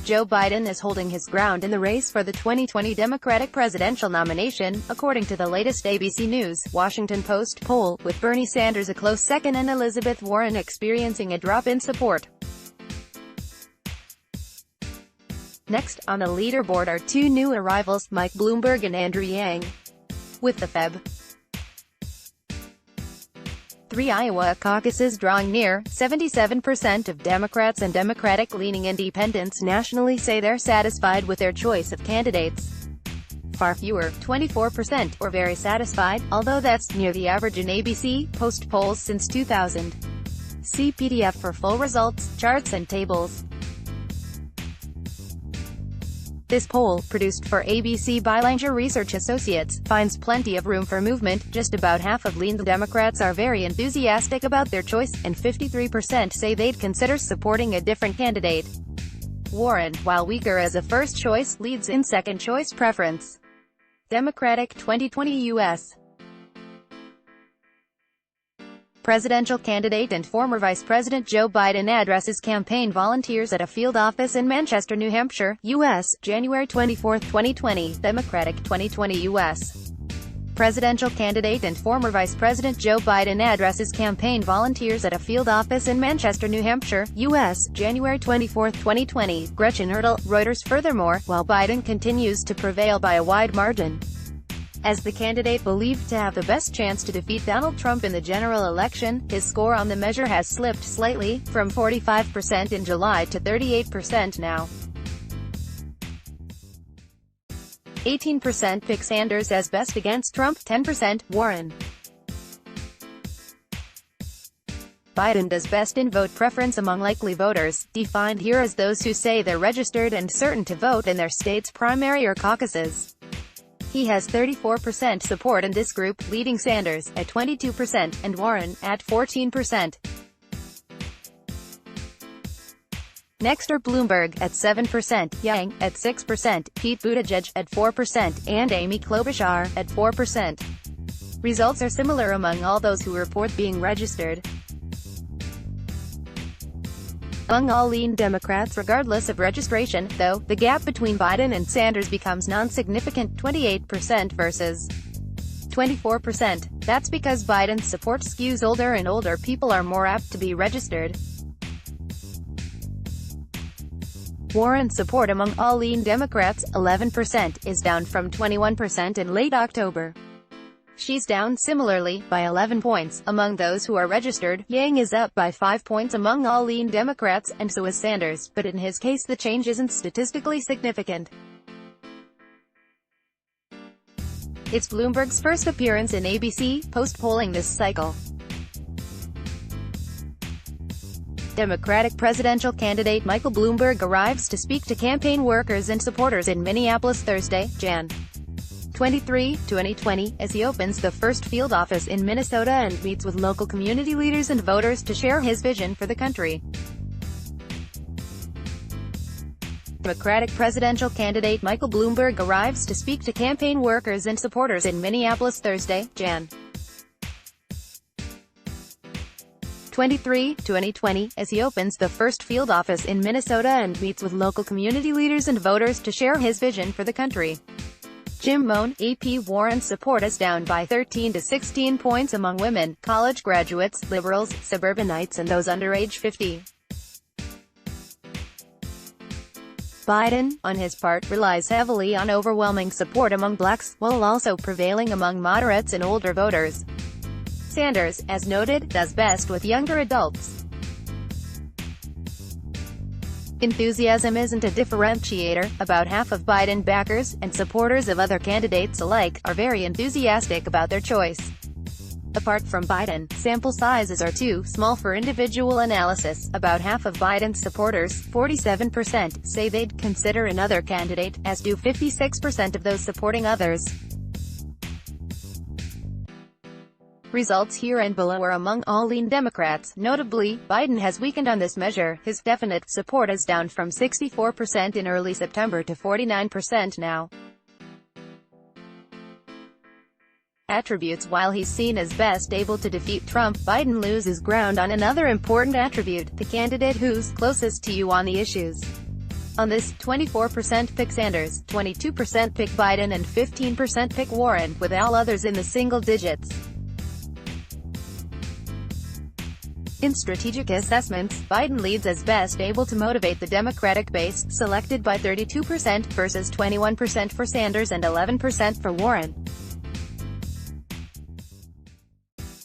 Joe Biden is holding his ground in the race for the 2020 Democratic presidential nomination, according to the latest ABC News, Washington Post poll, with Bernie Sanders a close second and Elizabeth Warren experiencing a drop in support. Next on the leaderboard are two new arrivals, Mike Bloomberg and Andrew Yang. With the Feb. 3 Iowa caucuses drawing near, 77% of Democrats and Democratic-leaning independents nationally say they're satisfied with their choice of candidates. Far fewer, 24%, were very satisfied, although that's near the average in ABC Post polls since 2000. See PDF for full results, charts and tables. This poll, produced for ABC Bilanger Research Associates, finds plenty of room for movement. Just about half of lean Democrats are very enthusiastic about their choice, and 53% say they'd consider supporting a different candidate. Warren, while weaker as a first choice, leads in second choice preference. Democratic 2020 U.S. Presidential candidate and former Vice President Joe Biden addresses campaign volunteers at a field office in Manchester, New Hampshire, U.S., January 24, 2020, Democratic 2020 U.S. Presidential candidate and former Vice President Joe Biden addresses campaign volunteers at a field office in Manchester, New Hampshire, U.S., January 24, 2020, Gretchen Ertl, Reuters. Furthermore, while Biden continues to prevail by a wide margin as the candidate believed to have the best chance to defeat Donald Trump in the general election, his score on the measure has slipped slightly, from 45% in July to 38% now. 18% pick Sanders as best against Trump, 10% Warren. Biden does best in vote preference among likely voters, defined here as those who say they're registered and certain to vote in their state's primary or caucuses. He has 34% support in this group, leading Sanders at 22% and Warren at 14%. Next are Bloomberg at 7%, Yang at 6%, Pete Buttigieg at 4%, and Amy Klobuchar at 4%. Results are similar among all those who report being registered. Among all lean Democrats regardless of registration, though, the gap between Biden and Sanders becomes non-significant, 28% versus 24%. That's because Biden's support skews older and older people are more apt to be registered. Warren's support among all lean Democrats, 11%, is down from 21% in late October. She's down similarly, by 11 points, among those who are registered. Yang is up by 5 points among all lean Democrats, and so is Sanders, but in his case the change isn't statistically significant. It's Bloomberg's first appearance in ABC Post polling this cycle. Democratic presidential candidate Michael Bloomberg arrives to speak to campaign workers and supporters in Minneapolis Thursday, Jan. 23, 2020, as he opens the first field office in Minnesota and meets with local community leaders and voters to share his vision for the country. Democratic presidential candidate Michael Bloomberg arrives to speak to campaign workers and supporters in Minneapolis Thursday, Jan. 23, 2020, as he opens the first field office in Minnesota and meets with local community leaders and voters to share his vision for the country. Jim Moan, AP Warren's support is down by 13 to 16 points among women, college graduates, liberals, suburbanites and those under age 50. Biden, on his part, relies heavily on overwhelming support among blacks, while also prevailing among moderates and older voters. Sanders, as noted, does best with younger adults. Enthusiasm isn't a differentiator. About half of Biden backers, and supporters of other candidates alike, are very enthusiastic about their choice. Apart from Biden, sample sizes are too small for individual analysis. About half of Biden's supporters, 47%, say they'd consider another candidate, as do 56% of those supporting others. Results here and below are among all lean Democrats. Notably, Biden has weakened on this measure. His definite support is down from 64% in early September to 49% now. Attributes. While he's seen as best able to defeat Trump, Biden loses ground on another important attribute: the candidate who's closest to you on the issues. On this, 24% pick Sanders, 22% pick Biden and 15% pick Warren, with all others in the single digits. In strategic assessments, Biden leads as best able to motivate the Democratic base, selected by 32% versus 21% for Sanders and 11% for Warren.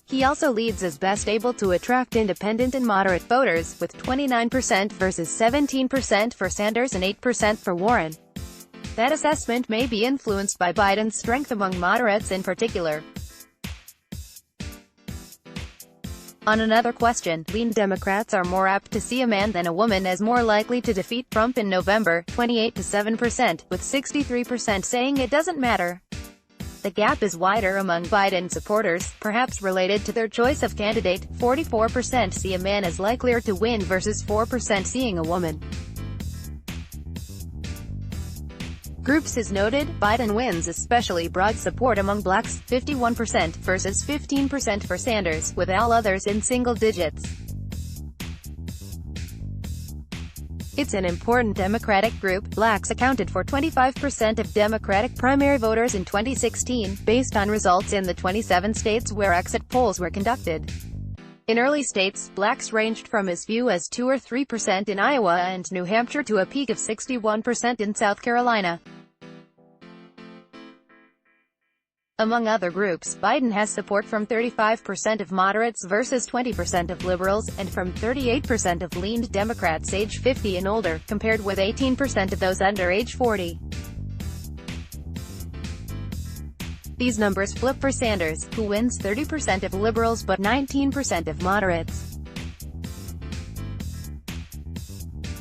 He also leads as best able to attract independent and moderate voters, with 29% versus 17% for Sanders and 8% for Warren. That assessment may be influenced by Biden's strength among moderates in particular. On another question, lean Democrats are more apt to see a man than a woman as more likely to defeat Trump in November, 28-7%, with 63% saying it doesn't matter. The gap is wider among Biden supporters, perhaps related to their choice of candidate. 44% see a man as likelier to win versus 4% seeing a woman. Groups has noted, Biden wins especially broad support among blacks, 51% versus 15% for Sanders, with all others in single digits. It's an important Democratic group. Blacks accounted for 25% of Democratic primary voters in 2016, based on results in the 27 states where exit polls were conducted. In early states, blacks ranged from as few as 2 or 3% in Iowa and New Hampshire to a peak of 61% in South Carolina. Among other groups, Biden has support from 35% of moderates versus 20% of liberals, and from 38% of leaned Democrats age 50 and older, compared with 18% of those under age 40. These numbers flip for Sanders, who wins 30% of liberals but 19% of moderates.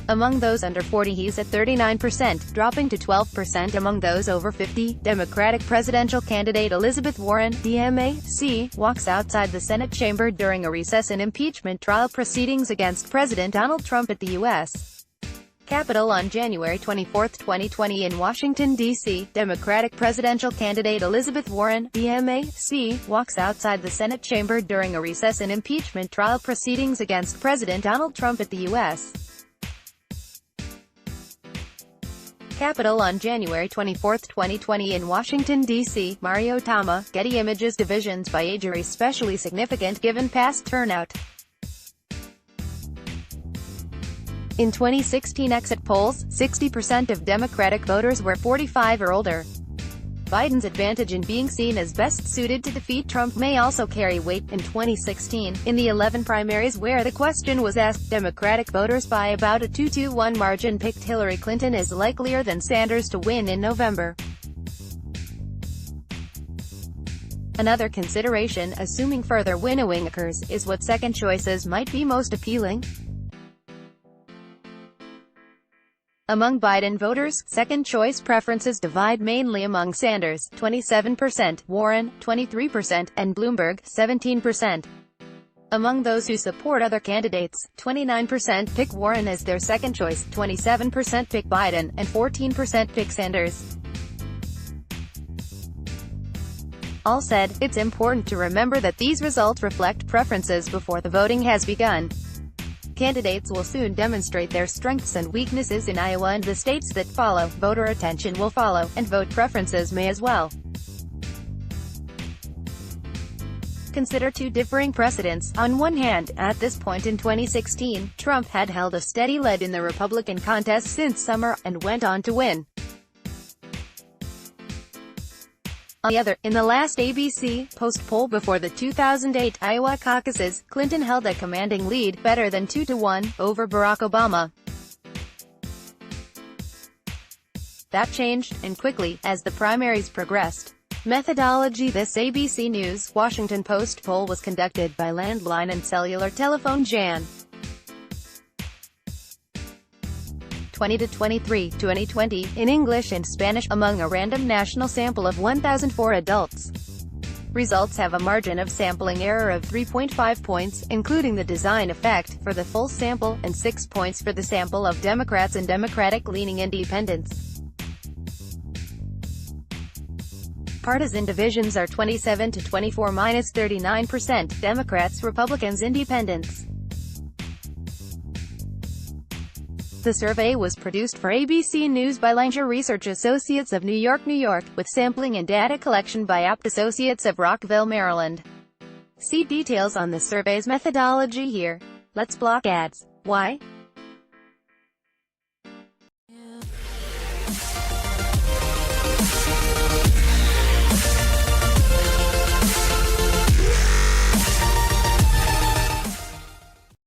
Among those under 40 he's at 39%, dropping to 12% among those over 50. Democratic presidential candidate Elizabeth Warren, DMAC, walks outside the Senate chamber during a recess in impeachment trial proceedings against President Donald Trump at the U.S. Capitol on January 24, 2020 in Washington, D.C. Democratic presidential candidate Elizabeth Warren, DMAC, walks outside the Senate chamber during a recess in impeachment trial proceedings against President Donald Trump at the U.S. Capitol on January 24, 2020 in Washington, D.C. Mario Tama, Getty Images. Divisions by age are especially significant given past turnout. In 2016 exit polls, 60% of Democratic voters were 45 or older. Biden's advantage in being seen as best suited to defeat Trump may also carry weight. In 2016, in the 11 primaries where the question was asked, Democratic voters by about a 2-1 margin picked Hillary Clinton as likelier than Sanders to win in November. Another consideration, assuming further winnowing occurs, is what second choices might be most appealing. Among Biden voters, second-choice preferences divide mainly among Sanders, 27%, Warren, 23%, and Bloomberg, 17%. Among those who support other candidates, 29% pick Warren as their second choice, 27% pick Biden, and 14% pick Sanders. All said, it's important to remember that these results reflect preferences before the voting has begun. Candidates will soon demonstrate their strengths and weaknesses in Iowa and the states that follow. Voter attention will follow, and vote preferences may as well. Consider two differing precedents. On one hand, at this point in 2016, Trump had held a steady lead in the Republican contest since summer, and went on to win. On the other, in the last ABC Post poll before the 2008 Iowa caucuses, Clinton held a commanding lead, better than 2-1, over Barack Obama. That changed, and quickly, as the primaries progressed. Methodology. This ABC News Washington Post poll was conducted by landline and cellular telephone Jan. 20-23, 2020, in English and Spanish, among a random national sample of 1,004 adults. Results have a margin of sampling error of 3.5 points, including the design effect, for the full sample, and 6 points for the sample of Democrats and Democratic-leaning independents. Partisan divisions are 27-24 minus 39%, Democrats, Republicans, Independents. The survey was produced for ABC News by Langer Research Associates of New York, with sampling and data collection by Apt Associates of Rockville, Maryland. See details on the survey's methodology here. Let's block ads. Why?